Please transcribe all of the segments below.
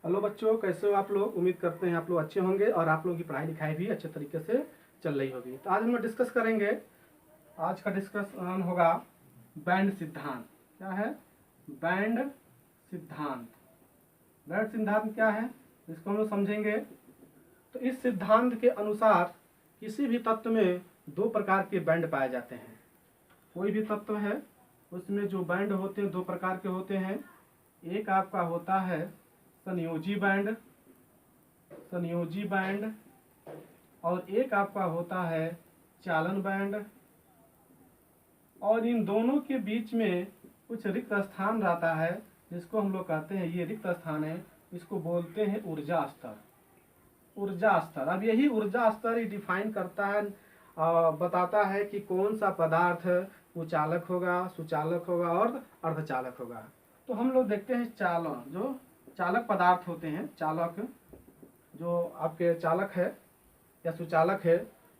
Hello बच्चों, कैसे हो आप लोग। उम्मीद करते हैं आप लोग अच्छे होंगे और आप लोगों की पढ़ाई लिखाई भी अच्छे तरीके से चल रही होगी। तो आज हम लोग डिस्कस करेंगे। आज का डिस्कशन होगा बैंड सिद्धांत। क्या है बैंड सिद्धांत? बैंड सिद्धांत क्या है इसको हम लोग समझेंगे। तो इस सिद्धांत के अनुसार किसी भी तत्व में दो प्रकार के बैंड पाए जाते हैं। कोई भी तत्व है उसमें जो बैंड होते हैं दो प्रकार के होते हैं। एक आपका होता है संयोजी बैंड, संयोजी बैंड, और एक आपका होता है चालन बैंड। और इन दोनों के बीच में कुछ रिक्त स्थान रहता है जिसको हम लोग कहते हैं, ये रिक्त स्थान है, इसको बोलते हैं ऊर्जा स्तर। ऊर्जा स्तर, अब यही ऊर्जा स्तर ही डिफाइन करता है, बताता है कि कौन सा पदार्थ कुचालक होगा, सुचालक होगा और अर्धचालक होगा। तो हम लोग देखते हैं चालन, जो चालक पदार्थ होते हैं, चालक जो आपके चालक है या सुचालक है,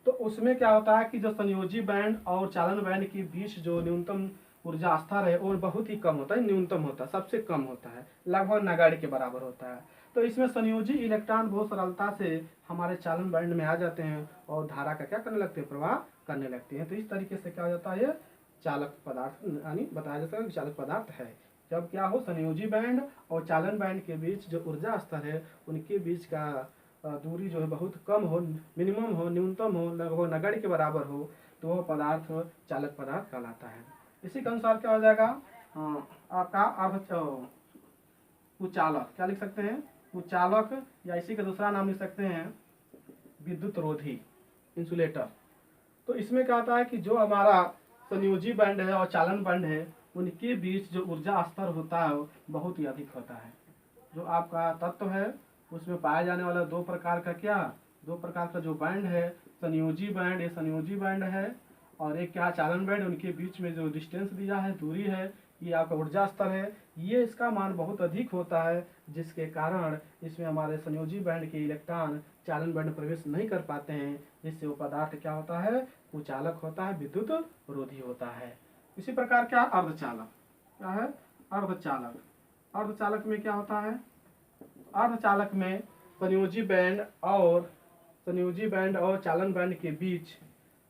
तो उसमें क्या होता है कि जो संयोजी बैंड और चालन बैंड के बीच जो न्यूनतम ऊर्जा स्तर है वो बहुत ही कम होता है, न्यूनतम होता है, सबसे कम होता है, लगभग नगण्य के बराबर होता है। तो इसमें संयोजी इलेक्ट्रॉन बहुत सरलता से हमारे चालन बैंड में आ जाते हैं और धारा का क्या करने लगते हैं, प्रवाह करने लगते हैं। तो इस तरीके से क्या हो जाता है, ये चालक पदार्थ यानी बताया जा सकता है चालक पदार्थ है। जब क्या हो, संयोजी बैंड और चालन बैंड के बीच जो ऊर्जा स्तर है उनके बीच का दूरी जो है बहुत कम हो, मिनिमम हो, न्यूनतम हो, लगभग नगण्य के बराबर हो, तो वह पदार्थ चालक पदार्थ कहलाता है। इसी के अनुसार क्या हो जाएगा, आपका अर्ध कुचालक क्या लिख सकते हैं, कुचालक, या इसी का दूसरा नाम लिख सकते हैं विद्युत रोधी, इंसुलेटर। तो इसमें क्या होता है कि जो हमारा संयोजी बैंड है और चालन बैंड है उनके बीच जो ऊर्जा स्तर होता है वो बहुत ही अधिक होता है। जो आपका तत्व है उसमें पाया जाने वाला दो प्रकार का क्या, दो प्रकार का जो बैंड है, संयोजी बैंड, ये संयोजी बैंड है, और एक क्या चालन बैंड, उनके बीच में जो डिस्टेंस दिया है, दूरी है, ये आपका ऊर्जा स्तर है, ये इसका मान बहुत अधिक होता है, जिसके कारण इसमें हमारे संयोजी बैंड के इलेक्ट्रॉन चालन बैंड में प्रवेश नहीं कर पाते हैं, जिससे वो पदार्थ क्या होता है, कुचालक होता है, विद्युत रोधी होता है। इसी प्रकार क्या अर्धचालक, क्या है अर्धचालक। अर्धचालक में क्या होता है, अर्धचालक में संयोजी बैंड और चालन बैंड के बीच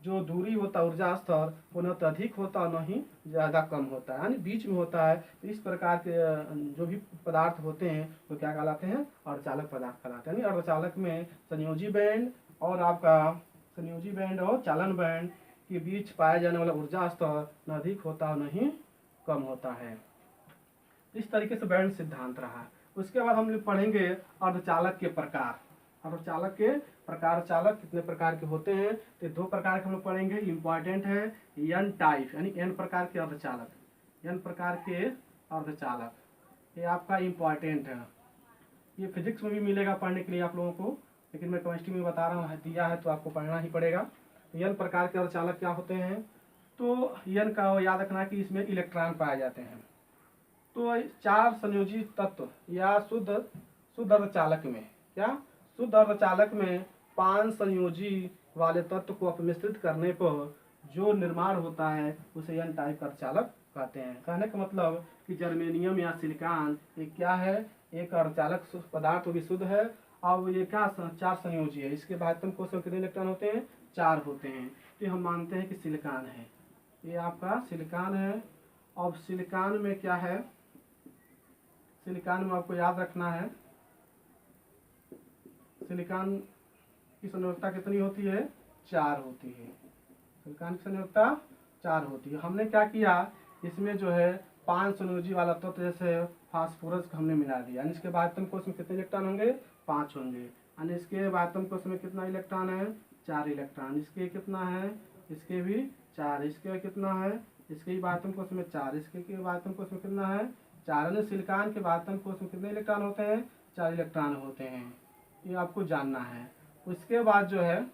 जो दूरी होता है, ऊर्जा स्तर, वो न तो अधिक होता और न ही ज़्यादा कम होता है, यानी बीच में होता है। तो इस प्रकार के जो भी पदार्थ होते हैं वो क्या कहलाते हैं, अर्धचालक पदार्थ कहलाते हैं। यानी अर्धचालक में संयोजी बैंड और आपका संयोजी बैंड और चालन बैंड के बीच पाया जाने वाला ऊर्जा स्तर न अधिक होता और न ही कम होता है। इस तरीके से बैंड सिद्धांत रहा। उसके बाद हम लोग पढ़ेंगे अर्धचालक के प्रकार। अर्धचालक के प्रकार, चालक कितने प्रकार के होते हैं, तो दो प्रकार के हम लोग पढ़ेंगे। इंपॉर्टेंट है एन टाइप, यानी एन प्रकार के अर्धचालक, एन प्रकार के अर्धचालक, ये आपका इंपॉर्टेंट है। ये फिजिक्स में भी मिलेगा पढ़ने के लिए आप लोगों को, लेकिन मैं केमिस्ट्री में बता रहा हूँ, दिया है तो आपको पढ़ना ही पड़ेगा। एन प्रकार के अर्धचालक क्या होते हैं, तो एन का याद रखना कि इसमें इलेक्ट्रॉन पाए जाते हैं। तो चार संयोजी तत्व या शुद्ध अर्धचालक में क्या, शुद्ध अर्धचालक में 5 संयोजी वाले तत्व को अपमिश्रित करने पर जो निर्माण होता है उसे एन टाइप का अर्धचालक कहते हैं। कहने का मतलब कि जर्मेनियम या सिलिकॉन ये क्या है, एक अर्धचालक पदार्थ भी शुद्ध है, और ये क्या 4 संयोजी है। इसके बाह्यतम कोश में कितने इलेक्ट्रॉन होते हैं, 4 होते हैं। तो हम मानते हैं कि सिलिकॉन है, ये आपका सिलिकॉन है। अब सिलिकॉन में क्या है, सिलिकॉन में आपको याद रखना है सिलिकॉन की संयोजकता कितनी होती है, 4 होती है। सिलिकॉन की संयोजकता 4 होती है। हमने क्या किया, इसमें जो है 5 संयोजी वाला तत्व जैसे फास्फोरस को हमने मिला दिया, यानी इसके बाह्यतम कोश में कितने इलेक्ट्रॉन होंगे, 5 होंगे। यानी इसके बाह्यतम कोश में कितना इलेक्ट्रॉन है, 4 इलेक्ट्रॉन। इसके कितना है, इसके भी 4। इसके कितना है, इसके बाह्यतम कोश में 4। इसके बाह्यतम कोश में कितना है, 4। यानी सिलिकॉन के बाह्यतम कोश में कितने इलेक्ट्रॉन होते हैं, 4 इलेक्ट्रॉन होते हैं। ये आपको जानना है। उसके बाद जो है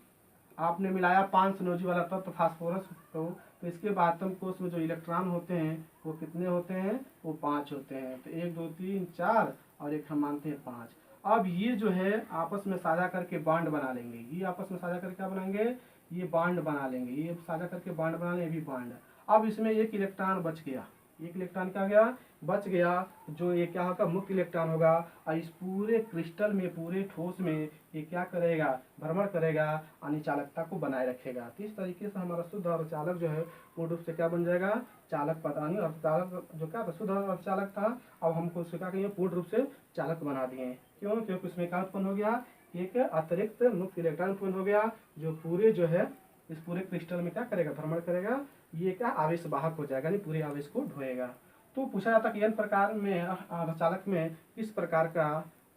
आपने मिलाया 5 संयोजी वाला तत्व फास्फोरस को, तो इसके बाह्यतम कोश में जो इलेक्ट्रॉन होते हैं वो कितने होते हैं, वो 5 होते हैं। तो 1 2 3 4 और एक हम मानते हैं 5। अब ये जो है आपस में साझा करके बॉन्ड बना लेंगे, ये आपस में साझा करके क्या बनाएंगे, ये बॉन्ड बना लेंगे, ये साझा करके बॉन्ड बना लेंगे, ये भी बॉन्ड। अब इसमें एक इलेक्ट्रॉन बच गया, एक इलेक्ट्रॉन क्या गया, बच गया, जो ये क्या होगा, मुक्त इलेक्ट्रॉन होगा, और इस पूरे क्रिस्टल में, पूरे ठोस में ये क्या करेगा, भ्रमण करेगा, यानी चालकता को बनाए रखेगा। तो इस तरीके से हमारा शुद्ध अर्धचालक जो है पूर्ण रूप से क्या बन जाएगा, चालक यानी अर्धचालक जो क्या था, शुद्ध अर्धचालक था, अब हमको उसको क्या कहेंगे, पूर्ण रूप से चालक बना दिए। क्यों? क्योंकि उसमें क्या उत्पन्न हो गया, एक अतिरिक्त मुक्त इलेक्ट्रॉन उत्पन्न हो गया, जो पूरे जो है इस पूरे क्रिस्टल में क्या करेगा, भ्रमण करेगा, ये क्या आवेश वाहक हो जाएगा, यानी पूरे आवेश को ढोएगा। तो पूछा जाता है कि n प्रकार में अर्धचालक में किस प्रकार का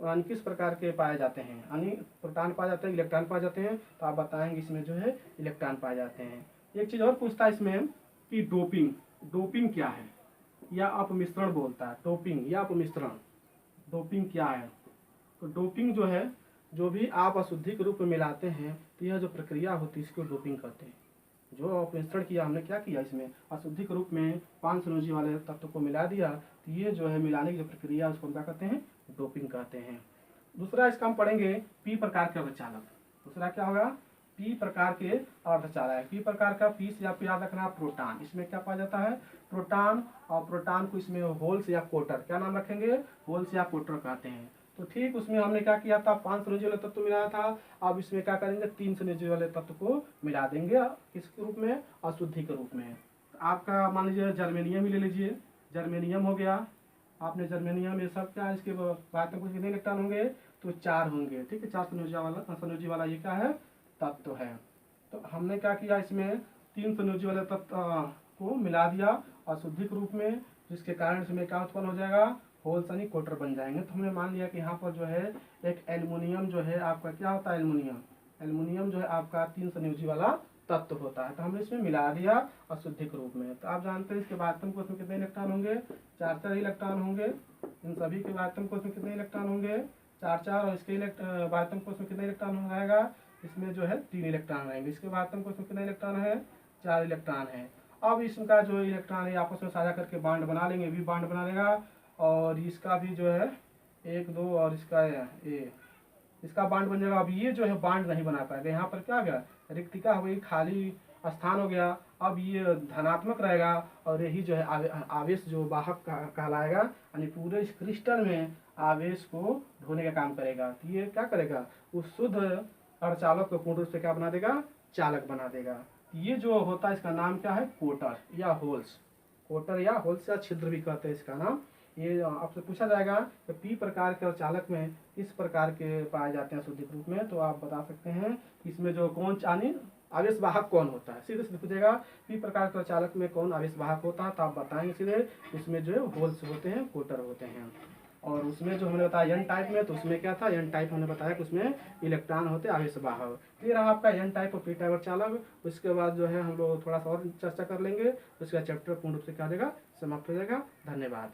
यानी किस प्रकार के पाए जाते हैं, यानी प्रोटॉन पाए जाते हैं, इलेक्ट्रॉन पाए जाते हैं। तो आप बताएंगे इसमें जो है इलेक्ट्रॉन पाए जाते हैं। एक चीज और पूछता है इसमें कि डोपिंग, डोपिंग क्या है, या अपमिश्रण बोलता है, डोपिंग या अपमिश्रण, डोपिंग क्या है। तो डोपिंग जो है, जो भी आप अशुद्धि के रूप में मिलाते हैं, तो यह जो प्रक्रिया होती है इसको डोपिंग कहते हैं। जो अपमिश्रण किया हमने, क्या किया, इसमें अशुद्धि के रूप में 5 संयोजी वाले तत्व को मिला दिया, तो ये जो है मिलाने की जो प्रक्रिया उसको हम क्या कहते हैं, डोपिंग कहते हैं। दूसरा इसका हम पढ़ेंगे पी प्रकार के अर्धचालक। दूसरा क्या होगा, पी प्रकार के अर्धचालक। पी प्रकार का, पी से आपको याद रखना प्रोटॉन, इसमें क्या पाया जाता है, प्रोटॉन, और प्रोटॉन को इसमें होल्स या कोटर, क्या नाम रखेंगे, होल्स या कोटर कहते हैं। तो ठीक उसमें हमने क्या किया था, 5 संयोजी वाले तत्व मिलाया था, अब इसमें क्या करेंगे, 3 संयोजी वाले तत्व को मिला देंगे, किसके रूप में, अशुद्धि के रूप में। तो आपका मान लीजिए जर्मेनियम ही ले लीजिए, जर्मेनियम हो गया, आपने जर्मेनियम, ये सब क्या, इसके बाद में कुछ कितने इलेक्ट्रॉन होंगे, तो 4 होंगे, ठीक है, 4 संयोजी वाला ये क्या है, तत्व है। तो हमने क्या किया, इसमें 3 संयोजी वाले तत्व को मिला दिया अशुद्धि के रूप में, जिसके कारण इसमें क्या उत्पन्न हो जाएगा, होल्स यानी कोटर बन जाएंगे। तो हमने मान लिया कि यहाँ पर जो है एक एल्युमिनियम जो है आपका क्या होता है, एल्युमिनियम, एल्युमिनियम जो है आपका 3 संयोजी वाला तत्व होता है। तो हमने इसमें मिला दिया अशुद्धि के रूप में। तो आप जानते हैं इसके वातम कोश में कितने इलेक्ट्रॉन होंगे, 4 इलेक्ट्रॉन होंगे। इन सभी के वातम कोश में कितने इलेक्ट्रॉन होंगे, 4, और इसके वातम कोश में कितने इलेक्ट्रॉन रहेगा, इसमें जो है 3 इलेक्ट्रॉन रहेंगे। इसके वातम कोश में कितने इलेक्ट्रॉन है, 4 इलेक्ट्रॉन है। अब इसका जो इलेक्ट्रॉन है आपस में साझा करके बांड बना लेंगे, भी बांड बना लेगा, और इसका भी जो है 1, 2 और इसका इसका बांड बन जाएगा। अब ये जो है बांड नहीं बना पाएगा, यहाँ पर क्या आ गया, रिक्तिका हो गई, खाली स्थान हो गया। अब ये धनात्मक रहेगा, और यही जो है आवेश जो वाहक कहलाएगा, यानी पूरे इस क्रिस्टल में आवेश को ढोने का काम करेगा। तो ये क्या करेगा, उस शुद्ध अर्धचालक को पूर्ण रूप से क्या बना देगा, चालक बना देगा। ये जो होता है इसका नाम क्या है, कोटर या होल्स, कोटर या होल्स या छिद्र भी कहते हैं इसका नाम। ये आपसे पूछा जाएगा कि पी प्रकार के चालक में किस प्रकार के पाए जाते हैं शुद्धिक रूप में, तो आप बता सकते हैं इसमें जो कौन यानी आवेश वाहक कौन होता है, सीधे सीधे पूछेगा पी प्रकार के चालक में कौन आवेश वाहक होता है, तो आप बताएंगे सीधे इसमें जो है होल्स होते हैं, कोटर होते हैं। और उसमें जो हमने बताया एन टाइप में, तो उसमें क्या था, एन टाइप हमने बताया कि उसमें इलेक्ट्रॉन होते हैं आवेश वाहक। ये रहा आपका एन टाइप और पी टाइप चालक। उसके बाद जो है हम लोग थोड़ा सा और चर्चा कर लेंगे, उसका चैप्टर पूर्ण रूप से क्या हो जाएगा, समाप्त हो जाएगा। धन्यवाद।